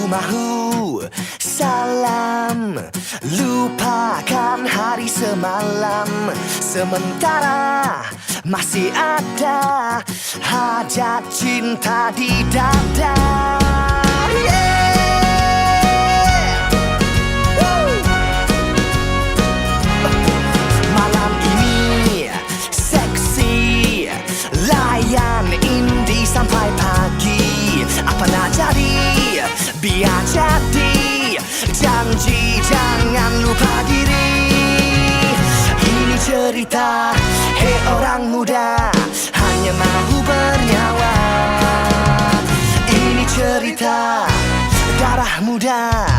mahu salam, lupakan hari semalam. Sementara masih ada hajat cinta di dada. Malam ini seksi, layan indie sampai pagi. Apa nak jadi, biar jadi. Janji jangan lupa diri. Ini cerita, hei orang muda, hanya mahu bernyawa. Ini cerita darah muda.